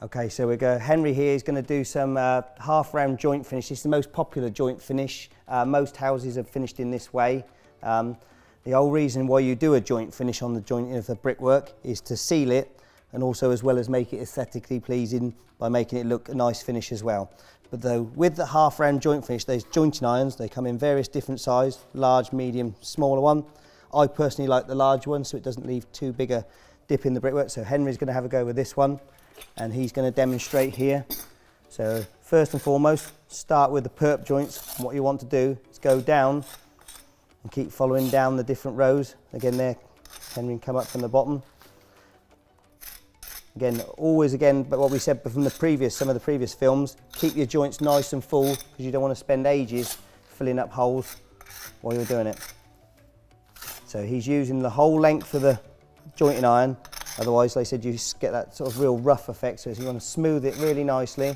Okay, so Henry here is going to do some half round joint finish. This is the most popular joint finish. Most houses are finished in this way. The whole reason why you do a joint finish on the joint of the brickwork is to seal it, and also as well as make it aesthetically pleasing by making it look a nice finish as well. But though with the half round joint finish, those jointing irons, they come in various different size, large, medium, smaller one. I personally like the large one so it doesn't leave too big a dip in the brickwork. So Henry's going to have a go with this one, and he's going to demonstrate here. So first and foremost, start with the perp joints. And what you want to do is go down and keep following down the different rows. Again there, Henry can come up from the bottom. Again, always again, but what we said from the previous, some of the previous films, keep your joints nice and full because you don't want to spend ages filling up holes while you're doing it. So he's using the whole length of the jointing iron. Otherwise, like I said, you get that sort of real rough effect. So you want to smooth it really nicely.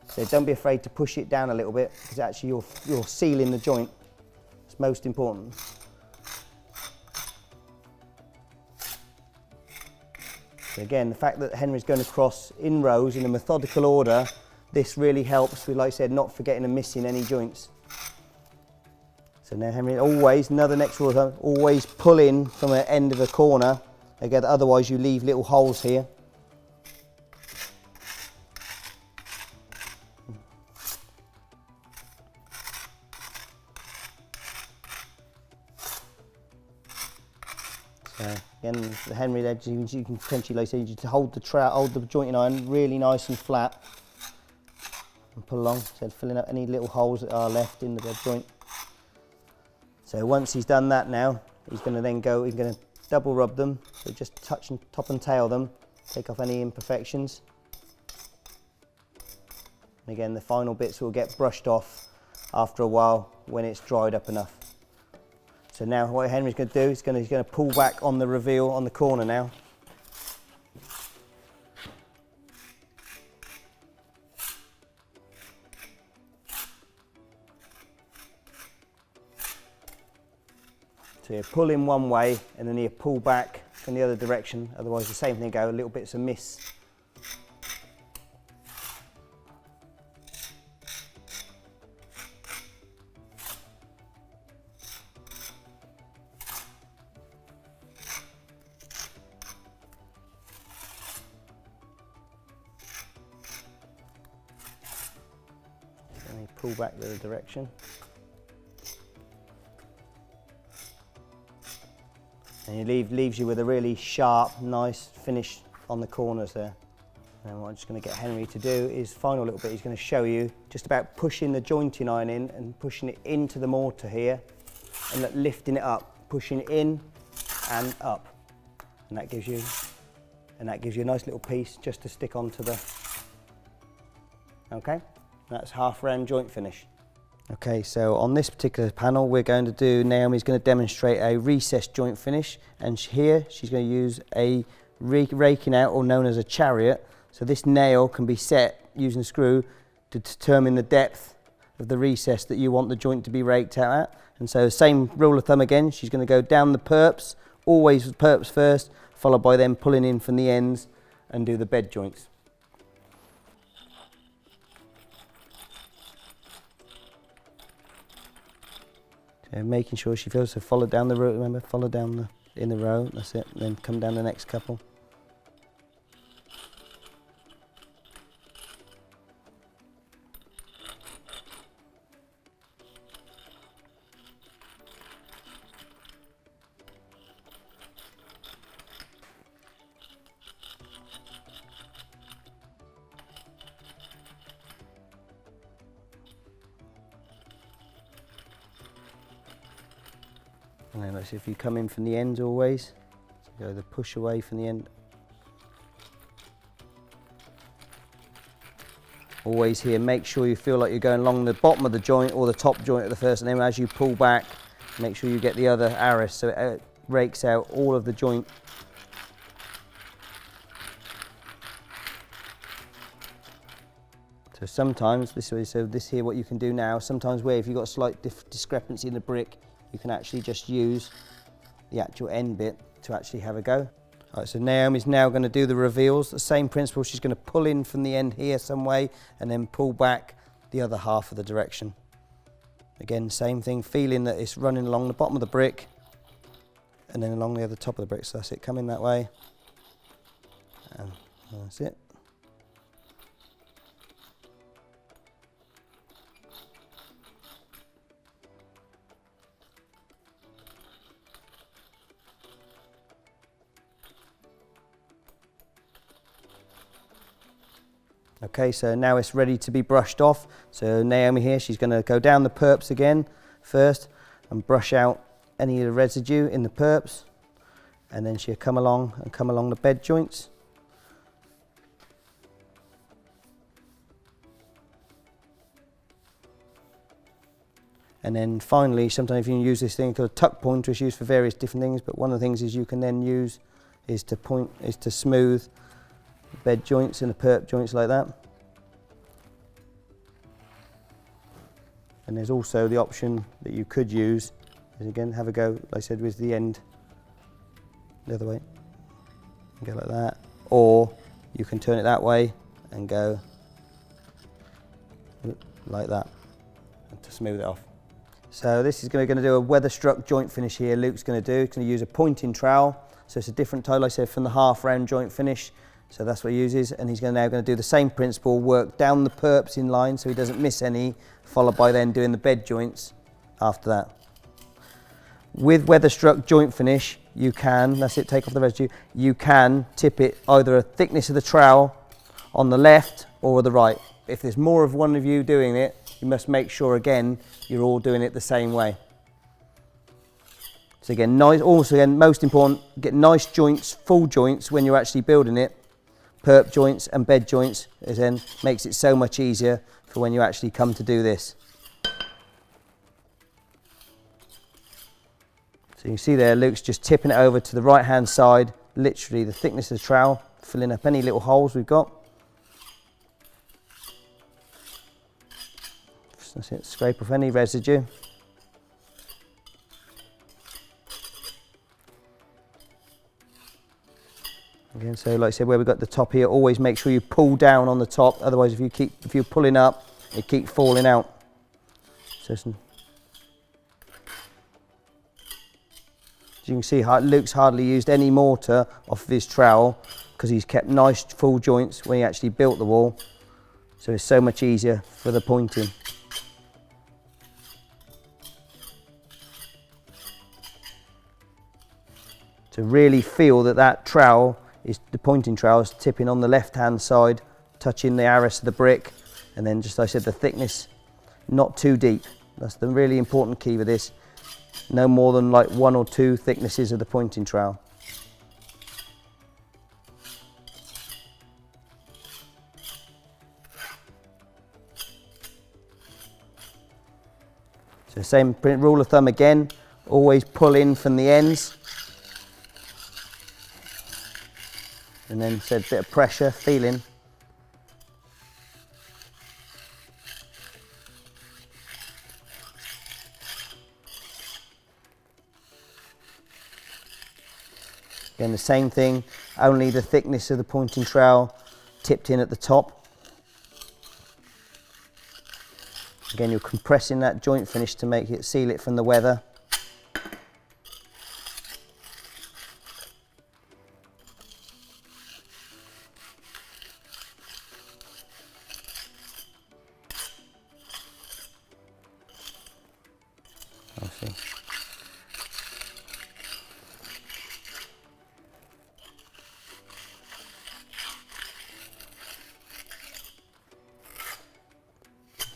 So don't be afraid to push it down a little bit because actually you're sealing the joint. It's most important. So again, the fact that Henry's going across in rows in a methodical order, this really helps with, like I said, not forgetting and missing any joints. So now Henry, always, another next rule of thumb, always pull in from the end of the corner. Again, otherwise you leave little holes here. So again, the Henry edge, you can potentially, like I said, to hold the jointing iron really nice and flat, and pull along, so filling up any little holes that are left in the bed joint. So once he's done that now, he's going to then go, he's going to double rub them, so just touch and top and tail them, take off any imperfections. And again, the final bits will get brushed off after a while when it's dried up enough. So now what Henry's going to do is he's going to pull back on the reveal on the corner now. So you pull in one way and then you pull back in the other direction, otherwise the same thing go, little bits of miss. And you pull back the other direction. And it leaves you with a really sharp, nice finish on the corners there. And what I'm just going to get Henry to do is, final little bit, he's going to show you just about pushing the jointing iron in and pushing it into the mortar here and lifting it up, pushing it in and up. And that gives you a nice little piece just to stick onto the, okay? That's half round joint finish. Okay, so on this particular panel we're going to do, Naomi's going to demonstrate a recessed joint finish, and here she's going to use a raking out, or known as a chariot. So this nail can be set using a screw to determine the depth of the recess that you want the joint to be raked out at. And so same rule of thumb again, she's going to go down the perps, always with perps first, followed by them pulling in from the ends and do the bed joints. So making sure she feels, so follow down the row, remember, follow down in the row, that's it, and then come down the next couple. And then let's see if you come in from the ends always, so go the push away from the end. Always here, make sure you feel like you're going along the bottom of the joint or the top joint at the first, and then as you pull back, make sure you get the other arris so it rakes out all of the joint. So sometimes, this here what you can do now, sometimes where if you've got a slight discrepancy in the brick, you can actually just use the actual end bit to actually have a go. Alright, so Naomi's now going to do the reveals. The same principle, she's going to pull in from the end here some way and then pull back the other half of the direction. Again, same thing, feeling that it's running along the bottom of the brick and then along the other top of the brick. So that's it, come in that way. And that's it. Okay, so now it's ready to be brushed off. So Naomi here, she's going to go down the perps again first and brush out any of the residue in the perps, and then she'll come along the bed joints. And then finally, sometimes you can use this thing called a tuck pointer, it's used for various different things, but one of the things is you can then use is to smooth bed joints and the perp joints like that. And there's also the option that you could use is again have a go, like I said, with the end the other way. Go like that, or you can turn it that way and go like that to smooth it off. So this is going to do a weather-struck joint finish here. Luke's going to do. He's going to use a pointing trowel, so it's a different type, like I said, from the half-round joint finish. So that's what he uses, and he's now going to do the same principle, work down the perps in line so he doesn't miss any, followed by then doing the bed joints after that. With weather-struck joint finish, you can, that's it, take off the residue, you can tip it either a thickness of the trowel on the left or the right. If there's more of one of you doing it, you must make sure again you're all doing it the same way. So again, nice, also again, most important, get nice joints, full joints when you're actually building it. Perp joints and bed joints, as then makes it so much easier for when you actually come to do this. So you can see there, Luke's just tipping it over to the right hand side, literally the thickness of the trowel, filling up any little holes we've got. That's it, scrape off any residue. Again, so like I said, where we've got the top here, always make sure you pull down on the top, otherwise if you're pulling up, it keeps falling out. So as you can see, Luke's hardly used any mortar off of his trowel because he's kept nice full joints when he actually built the wall, so it's so much easier for the pointing. To really feel that trowel, the pointing trowel is tipping on the left hand side, touching the arris of the brick, and then just like I said, the thickness not too deep. That's the really important key with this. No more than like 1 or 2 thicknesses of the pointing trowel. So same rule of thumb again, always pull in from the ends. And then said a bit of pressure, feeling. Again, the same thing, only the thickness of the pointing trowel tipped in at the top. Again, you're compressing that joint finish to make it seal it from the weather.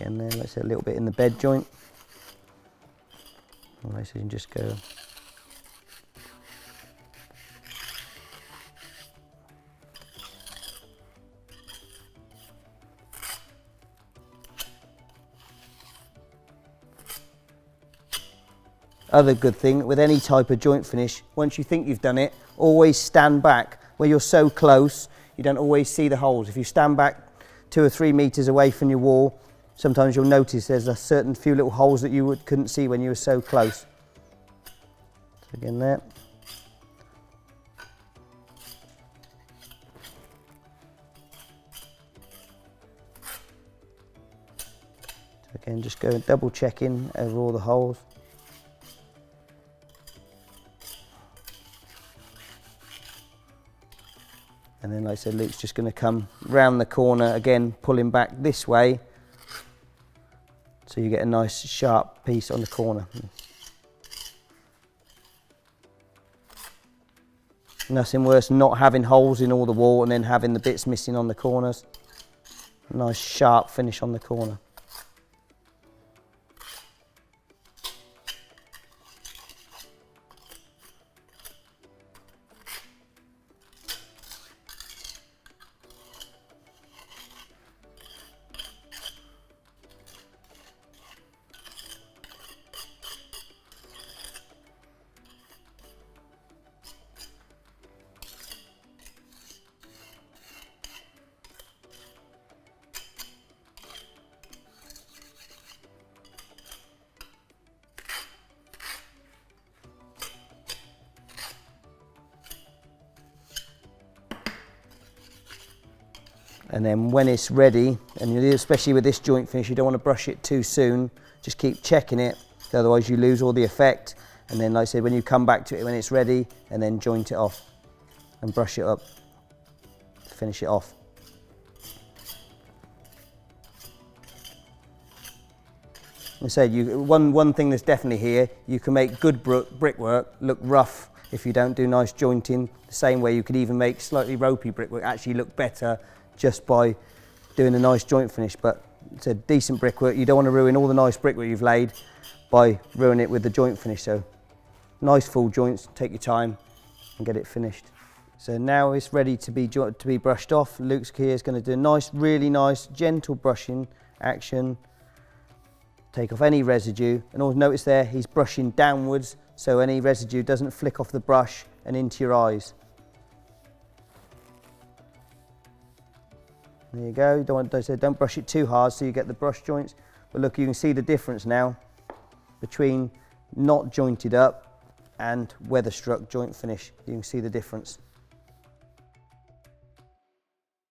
Again there, let's say a little bit in the bed joint. Alright, so you can just go. Other good thing with any type of joint finish, once you think you've done it, always stand back. Where you're so close, you don't always see the holes. If you stand back 2 or 3 meters away from your wall, sometimes you'll notice there's a certain few little holes that you couldn't see when you were so close. So again there. Again, just go double checking over all the holes. And then, like I said, Luke's just going to come round the corner again, pulling back this way, so you get a nice sharp piece on the corner. Nothing worse than not having holes in all the wall and then having the bits missing on the corners. A nice sharp finish on the corner. And then when it's ready, and especially with this joint finish, you don't want to brush it too soon. Just keep checking it, otherwise you lose all the effect. And then, like I said, when you come back to it when it's ready, and then joint it off and brush it up to finish it off. And I said, one thing that's definitely here, you can make good brickwork look rough if you don't do nice jointing. The same way you could even make slightly ropey brickwork actually look better just by doing a nice joint finish. But it's a decent brickwork. You don't want to ruin all the nice brickwork you've laid by ruining it with the joint finish. So nice full joints, take your time and get it finished. So now it's ready to be brushed off. Luke's here is going to do a nice, really nice, gentle brushing action. Take off any residue, and also notice there he's brushing downwards so any residue doesn't flick off the brush and into your eyes. There you go. Don't brush it too hard so you get the brush joints. But look, you can see the difference now between not jointed up and weather struck joint finish. You can see the difference.